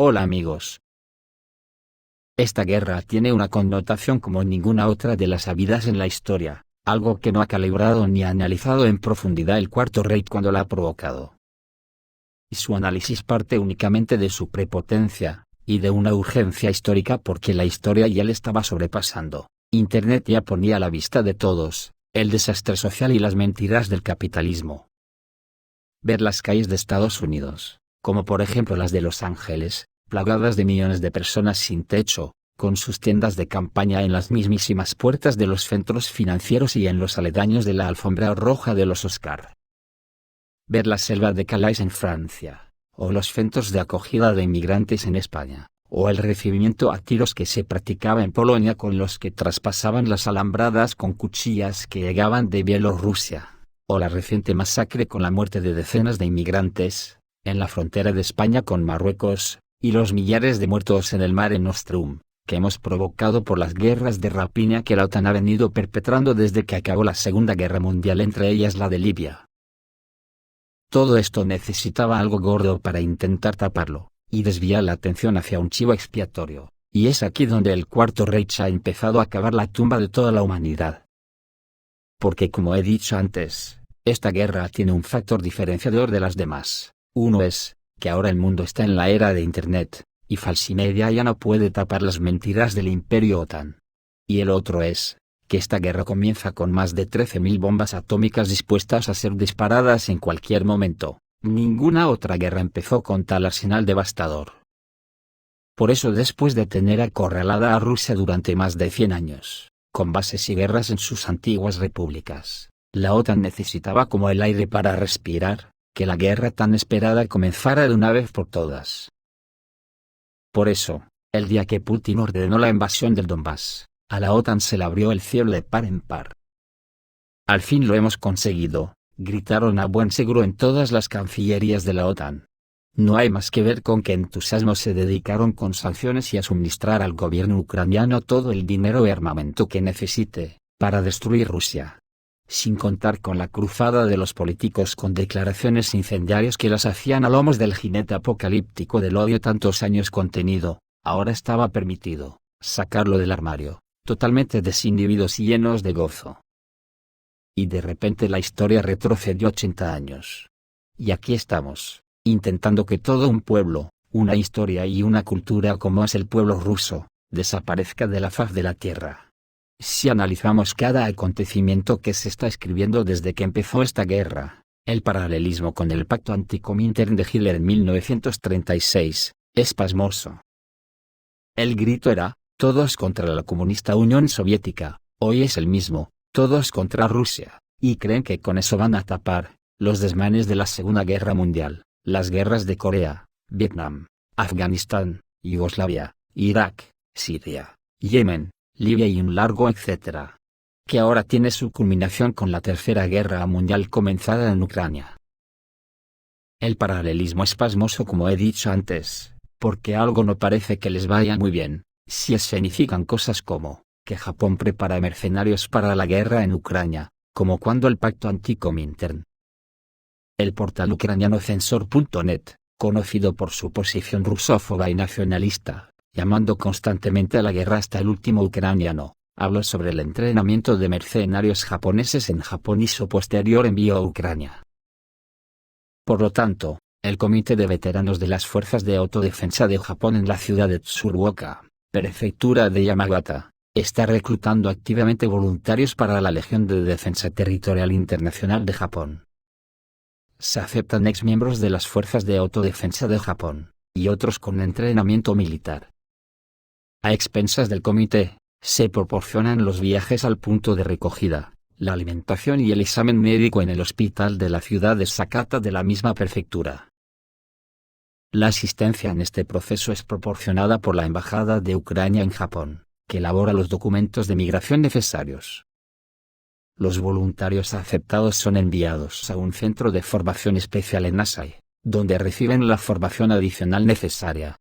Hola amigos. Esta guerra tiene una connotación como ninguna otra de las habidas en la historia, algo que no ha calibrado ni analizado en profundidad el Cuarto Reich cuando la ha provocado. Y su análisis parte únicamente de su prepotencia, y de una urgencia histórica porque la historia ya le estaba sobrepasando. Internet ya ponía a la vista de todos, el desastre social y las mentiras del capitalismo. Ver las calles de Estados Unidos, como por ejemplo las de Los Ángeles, plagadas de millones de personas sin techo, con sus tiendas de campaña en las mismísimas puertas de los centros financieros y en los aledaños de la alfombra roja de los Oscar. Ver la selva de Calais en Francia, o los centros de acogida de inmigrantes en España, o el recibimiento a tiros que se practicaba en Polonia con los que traspasaban las alambradas con cuchillas que llegaban de Bielorrusia, o la reciente masacre con la muerte de decenas de inmigrantes, en la frontera de España con Marruecos, y los millares de muertos en el Mare Nostrum, que hemos provocado por las guerras de rapiña que la OTAN ha venido perpetrando desde que acabó la Segunda Guerra Mundial, entre ellas la de Libia. Todo esto necesitaba algo gordo para intentar taparlo, y desviar la atención hacia un chivo expiatorio, y es aquí donde el Cuarto Reich ha empezado a cavar la tumba de toda la humanidad. Porque como he dicho antes, esta guerra tiene un factor diferenciador de las demás. Uno es, que ahora el mundo está en la era de Internet, y Falsimedia ya no puede tapar las mentiras del imperio OTAN. Y el otro es, que esta guerra comienza con más de 13.000 bombas atómicas dispuestas a ser disparadas en cualquier momento. Ninguna otra guerra empezó con tal arsenal devastador. Por eso, después de tener acorralada a Rusia durante más de 100 años, con bases y guerras en sus antiguas repúblicas, la OTAN necesitaba como el aire para respirar, que la guerra tan esperada comenzara de una vez por todas. Por eso, el día que Putin ordenó la invasión del Donbass, a la OTAN se le abrió el cielo de par en par. Al fin lo hemos conseguido, gritaron a buen seguro en todas las cancillerías de la OTAN. No hay más que ver con qué entusiasmo se dedicaron con sanciones y a suministrar al gobierno ucraniano todo el dinero y armamento que necesite, para destruir Rusia. Sin contar con la cruzada de los políticos con declaraciones incendiarias que las hacían a lomos del jinete apocalíptico del odio tantos años contenido, ahora estaba permitido sacarlo del armario, totalmente desinhibidos y llenos de gozo. Y de repente la historia retrocedió 80 años. Y aquí estamos, intentando que todo un pueblo, una historia y una cultura como es el pueblo ruso, desaparezca de la faz de la tierra. Si analizamos cada acontecimiento que se está escribiendo desde que empezó esta guerra, el paralelismo con el pacto anticomintern de Hitler en 1936, es pasmoso. El grito era, todos contra la comunista Unión Soviética, hoy es el mismo, todos contra Rusia, y creen que con eso van a tapar los desmanes de la Segunda Guerra Mundial, las guerras de Corea, Vietnam, Afganistán, Yugoslavia, Irak, Siria, Yemen, Libia y un largo etcétera, que ahora tiene su culminación con la Tercera Guerra Mundial comenzada en Ucrania. El paralelismo es pasmoso, como he dicho antes, porque algo no parece que les vaya muy bien, si escenifican cosas como, que Japón prepara mercenarios para la guerra en Ucrania, como cuando el pacto anticomintern. El portal ucraniano Censor.net, conocido por su posición rusófoba y nacionalista, llamando constantemente a la guerra hasta el último ucraniano, habló sobre el entrenamiento de mercenarios japoneses en Japón y su posterior envío a Ucrania. Por lo tanto, el Comité de Veteranos de las Fuerzas de Autodefensa de Japón en la ciudad de Tsuruoka, prefectura de Yamagata, está reclutando activamente voluntarios para la Legión de Defensa Territorial Internacional de Japón. Se aceptan exmiembros de las Fuerzas de Autodefensa de Japón, y otros con entrenamiento militar. A expensas del comité, se proporcionan los viajes al punto de recogida, la alimentación y el examen médico en el hospital de la ciudad de Sakata de la misma prefectura. La asistencia en este proceso es proporcionada por la Embajada de Ucrania en Japón, que elabora los documentos de migración necesarios. Los voluntarios aceptados son enviados a un centro de formación especial en Asai, donde reciben la formación adicional necesaria.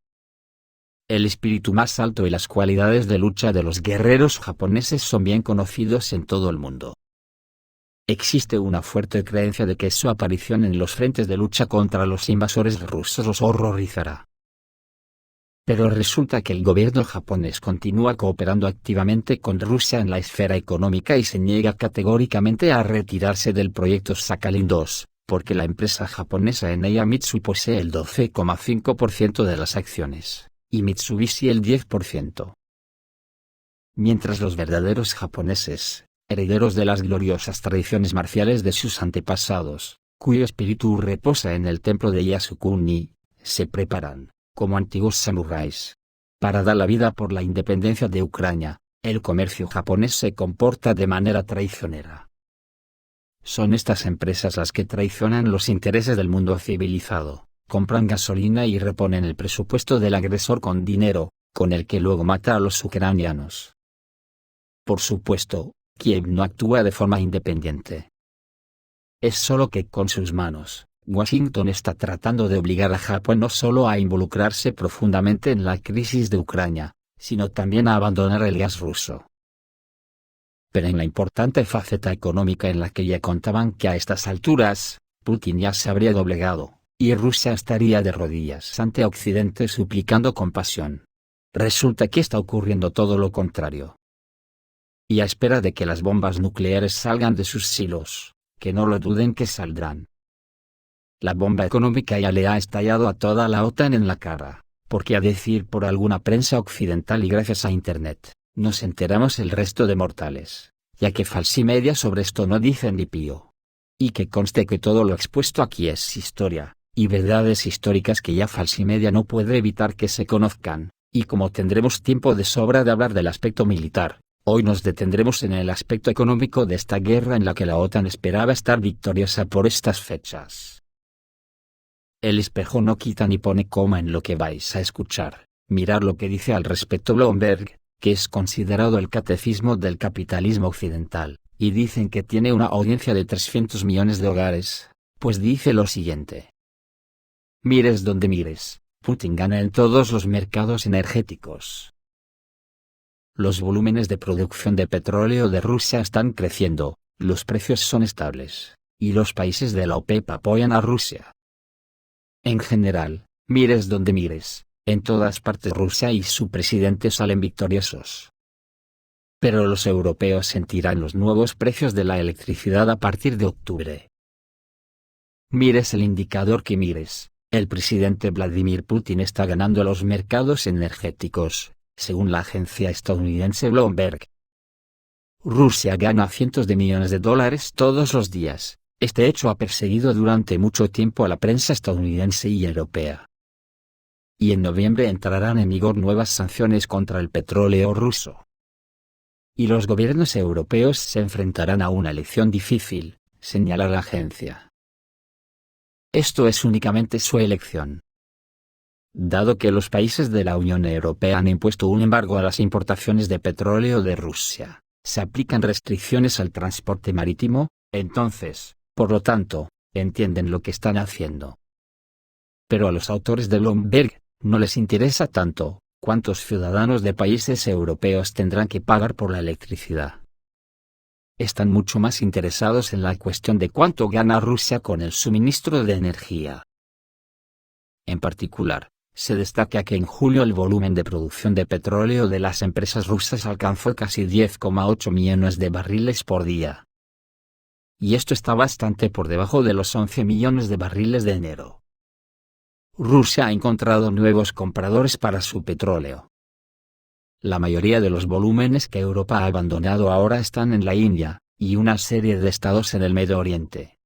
El espíritu más alto y las cualidades de lucha de los guerreros japoneses son bien conocidos en todo el mundo. Existe una fuerte creencia de que su aparición en los frentes de lucha contra los invasores rusos los horrorizará. Pero resulta que el gobierno japonés continúa cooperando activamente con Rusia en la esfera económica y se niega categóricamente a retirarse del proyecto Sakhalin-2, porque la empresa japonesa Enea Mitsui posee el 12,5% de las acciones, y Mitsubishi el 10%. Mientras los verdaderos japoneses, herederos de las gloriosas tradiciones marciales de sus antepasados, cuyo espíritu reposa en el templo de Yasukuni, se preparan, como antiguos samuráis, para dar la vida por la independencia de Ucrania, el comercio japonés se comporta de manera traicionera. Son estas empresas las que traicionan los intereses del mundo civilizado, compran gasolina y reponen el presupuesto del agresor con dinero, con el que luego mata a los ucranianos. Por supuesto, Kiev no actúa de forma independiente. Es solo que con sus manos, Washington está tratando de obligar a Japón no solo a involucrarse profundamente en la crisis de Ucrania, sino también a abandonar el gas ruso. Pero en la importante faceta económica en la que ya contaban que a estas alturas, Putin ya se habría doblegado, y Rusia estaría de rodillas ante Occidente suplicando compasión. Resulta que está ocurriendo todo lo contrario. Y a espera de que las bombas nucleares salgan de sus silos, que no lo duden que saldrán. La bomba económica ya le ha estallado a toda la OTAN en la cara, porque a decir por alguna prensa occidental y gracias a Internet, nos enteramos el resto de mortales, ya que falsimedia sobre esto no dicen ni pío. Y que conste que todo lo expuesto aquí es historia, y verdades históricas que ya falsimedia no puede evitar que se conozcan, y como tendremos tiempo de sobra de hablar del aspecto militar, hoy nos detendremos en el aspecto económico de esta guerra en la que la OTAN esperaba estar victoriosa por estas fechas. El espejo no quita ni pone coma en lo que vais a escuchar. Mirad lo que dice al respecto Bloomberg, que es considerado el catecismo del capitalismo occidental, y dicen que tiene una audiencia de 300 millones de hogares, pues dice lo siguiente. Mires donde mires, Putin gana en todos los mercados energéticos. Los volúmenes de producción de petróleo de Rusia están creciendo, los precios son estables, y los países de la OPEP apoyan a Rusia. En general, mires donde mires, en todas partes Rusia y su presidente salen victoriosos. Pero los europeos sentirán los nuevos precios de la electricidad a partir de octubre. Mires el indicador que mires, el presidente Vladimir Putin está ganando los mercados energéticos, según la agencia estadounidense Bloomberg. Rusia gana cientos de millones de dólares todos los días. Este hecho ha perseguido durante mucho tiempo a la prensa estadounidense y europea. Y en noviembre entrarán en vigor nuevas sanciones contra el petróleo ruso. Y los gobiernos europeos se enfrentarán a una elección difícil, señala la agencia. Esto es únicamente su elección. Dado que los países de la Unión Europea han impuesto un embargo a las importaciones de petróleo de Rusia, se aplican restricciones al transporte marítimo, entonces, por lo tanto, entienden lo que están haciendo. Pero a los autores de Bloomberg, no les interesa tanto, cuántos ciudadanos de países europeos tendrán que pagar por la electricidad. Están mucho más interesados en la cuestión de cuánto gana Rusia con el suministro de energía. En particular, se destaca que en julio el volumen de producción de petróleo de las empresas rusas alcanzó casi 10,8 millones de barriles por día. Y esto está bastante por debajo de los 11 millones de barriles de enero. Rusia ha encontrado nuevos compradores para su petróleo. La mayoría de los volúmenes que Europa ha abandonado ahora están en la India, y una serie de estados en el Medio Oriente.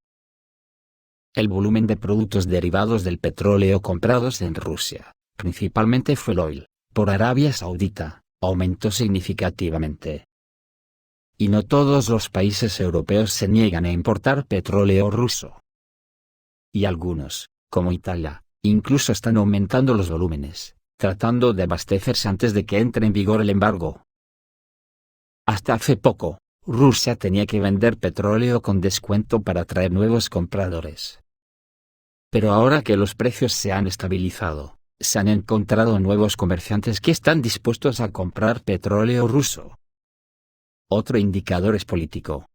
El volumen de productos derivados del petróleo comprados en Rusia, principalmente fuel oil, por Arabia Saudita, aumentó significativamente. Y no todos los países europeos se niegan a importar petróleo ruso. Y algunos, como Italia, incluso están aumentando los volúmenes, tratando de abastecerse antes de que entre en vigor el embargo. Hasta hace poco, Rusia tenía que vender petróleo con descuento para atraer nuevos compradores. Pero ahora que los precios se han estabilizado, se han encontrado nuevos comerciantes que están dispuestos a comprar petróleo ruso. Otro indicador es político.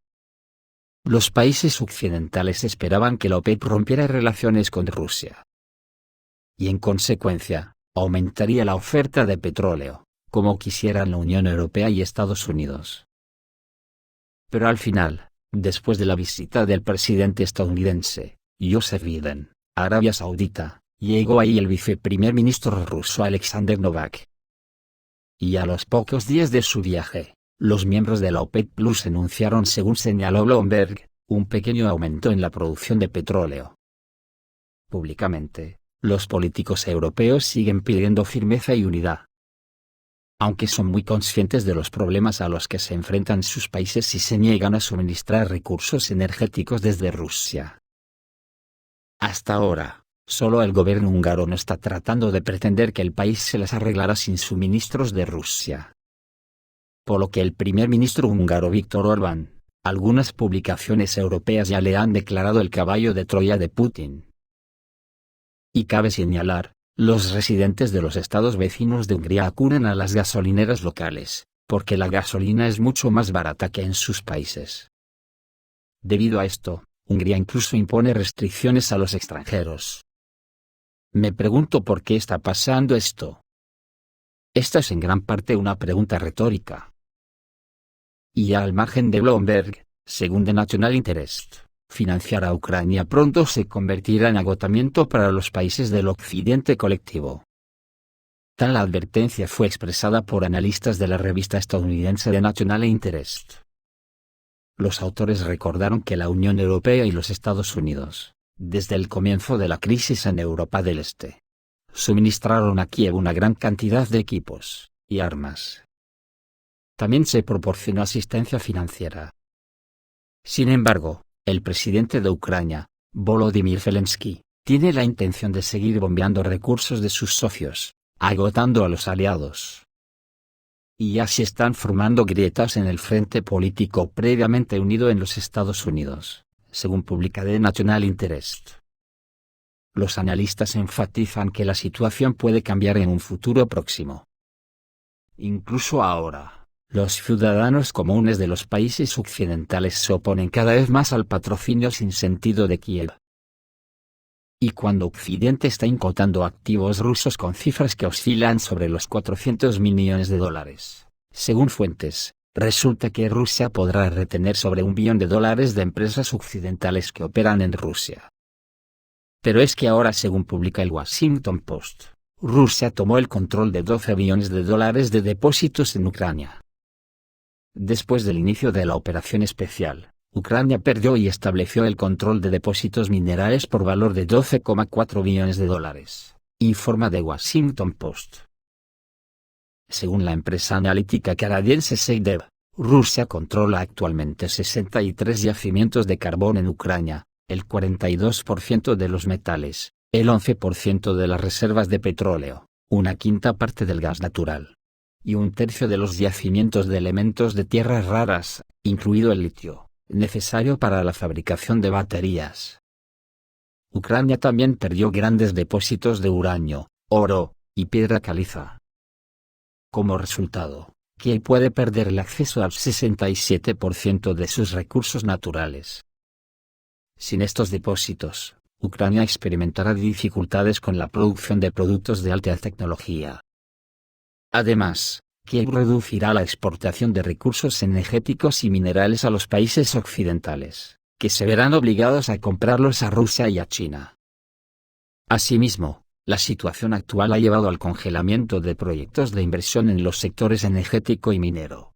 Los países occidentales esperaban que la OPEP rompiera relaciones con Rusia. Y en consecuencia, aumentaría la oferta de petróleo, como quisieran la Unión Europea y Estados Unidos. Pero al final, después de la visita del presidente estadounidense, Joseph Biden, a Arabia Saudita, llegó ahí el viceprimer ministro ruso Alexander Novak. Y a los pocos días de su viaje, los miembros de la OPEC Plus anunciaron, según señaló Bloomberg, un pequeño aumento en la producción de petróleo. Públicamente, los políticos europeos siguen pidiendo firmeza y unidad. Aunque son muy conscientes de los problemas a los que se enfrentan sus países si se niegan a suministrar recursos energéticos desde Rusia. Hasta ahora, solo el gobierno húngaro no está tratando de pretender que el país se las arreglará sin suministros de Rusia. Por lo que el primer ministro húngaro Viktor Orbán, algunas publicaciones europeas ya le han declarado el caballo de Troya de Putin. Y cabe señalar, los residentes de los estados vecinos de Hungría acuden a las gasolineras locales, porque la gasolina es mucho más barata que en sus países. Debido a esto, Hungría incluso impone restricciones a los extranjeros. Me pregunto por qué está pasando esto. Esta es en gran parte una pregunta retórica. Y al margen de Bloomberg, según The National Interest, financiar a Ucrania pronto se convertirá en agotamiento para los países del occidente colectivo. Tal advertencia fue expresada por analistas de la revista estadounidense The National Interest. Los autores recordaron que la Unión Europea y los Estados Unidos, desde el comienzo de la crisis en Europa del Este, suministraron a Kiev una gran cantidad de equipos y armas. También se proporcionó asistencia financiera. Sin embargo, el presidente de Ucrania, Volodymyr Zelensky, tiene la intención de seguir bombeando recursos de sus socios, agotando a los aliados. Y ya se están formando grietas en el frente político previamente unido en los Estados Unidos, según publica The National Interest. Los analistas enfatizan que la situación puede cambiar en un futuro próximo. Incluso ahora, los ciudadanos comunes de los países occidentales se oponen cada vez más al patrocinio sin sentido de Kiev. Y cuando Occidente está incautando activos rusos con cifras que oscilan sobre los 400 millones de dólares, según fuentes, resulta que Rusia podrá retener sobre $1 billón de empresas occidentales que operan en Rusia. Pero es que ahora, según publica el Washington Post, Rusia tomó el control de $12 billones de depósitos en Ucrania. Después del inicio de la operación especial, Ucrania perdió y estableció el control de depósitos minerales por valor de $12,4 billones, informa The Washington Post. Según la empresa analítica canadiense Seidev, Rusia controla actualmente 63 yacimientos de carbón en Ucrania, el 42% de los metales, el 11% de las reservas de petróleo, una quinta parte del gas natural, y un tercio de los yacimientos de elementos de tierras raras, incluido el litio, necesario para la fabricación de baterías. Ucrania también perdió grandes depósitos de uranio, oro, y piedra caliza. Como resultado, Kiev puede perder el acceso al 67% de sus recursos naturales. Sin estos depósitos, Ucrania experimentará dificultades con la producción de productos de alta tecnología. Además, Kiev reducirá la exportación de recursos energéticos y minerales a los países occidentales, que se verán obligados a comprarlos a Rusia y a China. Asimismo, la situación actual ha llevado al congelamiento de proyectos de inversión en los sectores energético y minero.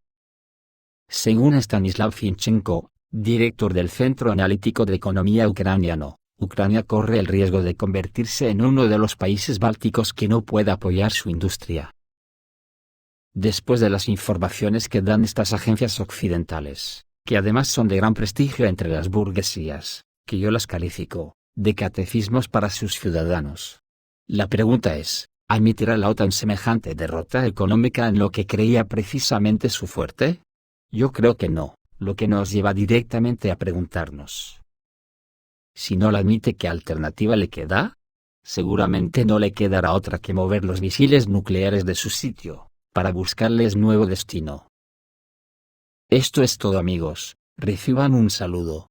Según Stanislav Finchenko, director del Centro Analítico de Economía Ucraniano, Ucrania corre el riesgo de convertirse en uno de los países bálticos que no pueda apoyar su industria. Después de las informaciones que dan estas agencias occidentales, que además son de gran prestigio entre las burguesías, que yo las califico de catecismos para sus ciudadanos. La pregunta es, ¿admitirá la OTAN semejante derrota económica en lo que creía precisamente su fuerte? Yo creo que no, lo que nos lleva directamente a preguntarnos: si no la admite, ¿qué alternativa le queda? Seguramente no le quedará otra que mover los misiles nucleares de su sitio, para buscarles nuevo destino. Esto es todo, amigos, reciban un saludo.